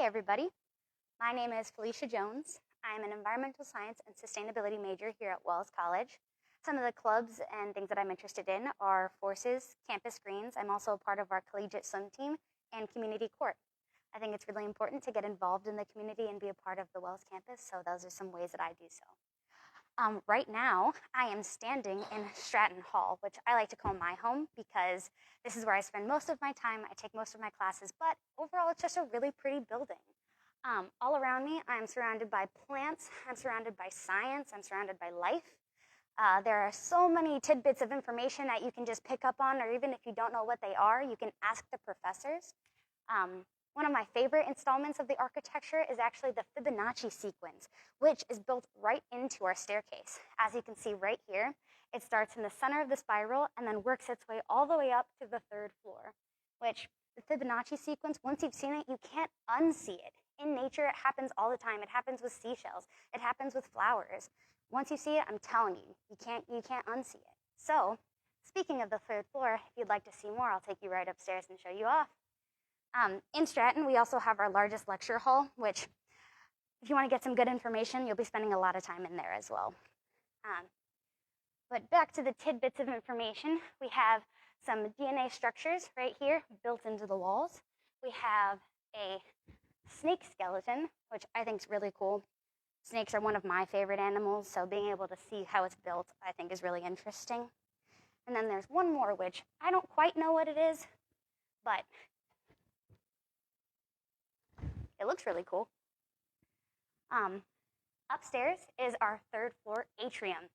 Hey everybody, my name is Feleesha Jones. I'm an environmental science and sustainability major here at Wells College. Some of the clubs and things that I'm interested in are forces, campus greens. I'm also a part of our collegiate swim team and community court. I think it's really important to get involved in the community and be a part of the Wells campus, so those are some ways that I do so. Right now, I am standing in Stratton Hall, which I like to call my home because this is where I spend most of my time. I take most of my classes, but overall, it's just a really pretty building. All around me, I'm surrounded by plants. I'm surrounded by science. I'm surrounded by life. There are so many tidbits of information that you can just pick up on, or even if you don't know what they are, you can ask the professors. One of my favorite installments of the architecture is actually the Fibonacci sequence, which is built right into our staircase. As you can see right here, it starts in the center of the spiral and then works its way all the way up to the third floor, which the Fibonacci sequence, once you've seen it, you can't unsee it. In nature, it happens all the time. It happens with seashells. It happens with flowers. Once you see it, I'm telling you, you can't unsee it. So, speaking of the third floor, if you'd like to see more, I'll take you right upstairs and show you off. In Stratton, we also have our largest lecture hall, which if you want to get some good information, you'll be spending a lot of time in there as well. But back to the tidbits of information, we have some DNA structures right here built into the walls. We have a snake skeleton, which I think is really cool. Snakes are one of my favorite animals, so being able to see how it's built, I think is really interesting. And then there's one more, which I don't quite know what it is, but it looks really cool. Upstairs is our third floor atrium.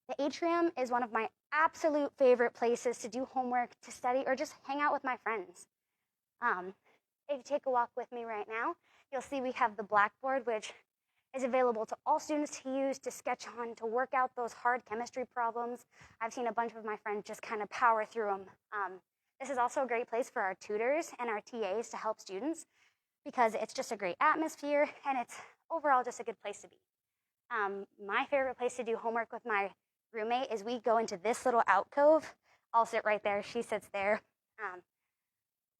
The atrium is one of my absolute favorite places to do homework, to study, or just hang out with my friends. If you take a walk with me right now, you'll see we have the Blackboard, which is available to all students to use, to sketch on, to work out those hard chemistry problems. I've seen a bunch of my friends just kind of power through them. This is also a great place for our tutors and our TAs to help students, because it's just a great atmosphere and it's overall just a good place to be. My favorite place to do homework with my roommate is we go into this little alcove. I'll sit right there, she sits there.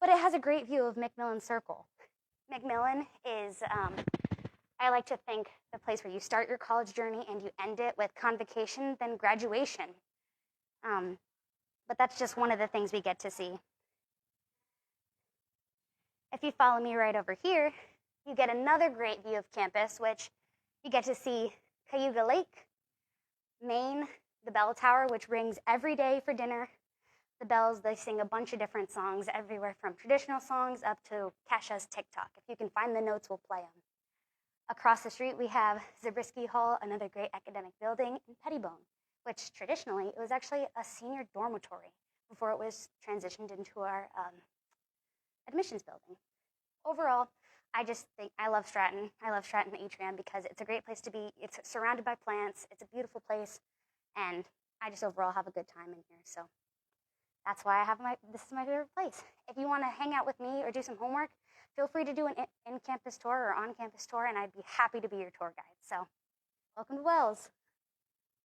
But it has a great view of McMillan Circle. McMillan is, I like to think, the place where you start your college journey and you end it with convocation, then graduation. But that's just one of the things we get to see. If you follow me right over here, you get another great view of campus, which you get to see Cayuga Lake, Maine, the bell tower, which rings every day for dinner. The bells, they sing a bunch of different songs, everywhere from traditional songs up to Kesha's TikTok. If you can find the notes, we'll play them. Across the street, we have Zabriskie Hall, another great academic building, and Pettibone, which traditionally, it was actually a senior dormitory before it was transitioned into our admissions building. Overall, I just think I love Stratton. I love Stratton Atrium because it's a great place to be. It's surrounded by plants. It's a beautiful place, and I just overall have a good time in here. So that's why this is my favorite place. If you want to hang out with me or do some homework, feel free to do an in-campus tour or on-campus tour, and I'd be happy to be your tour guide. So welcome to Wells.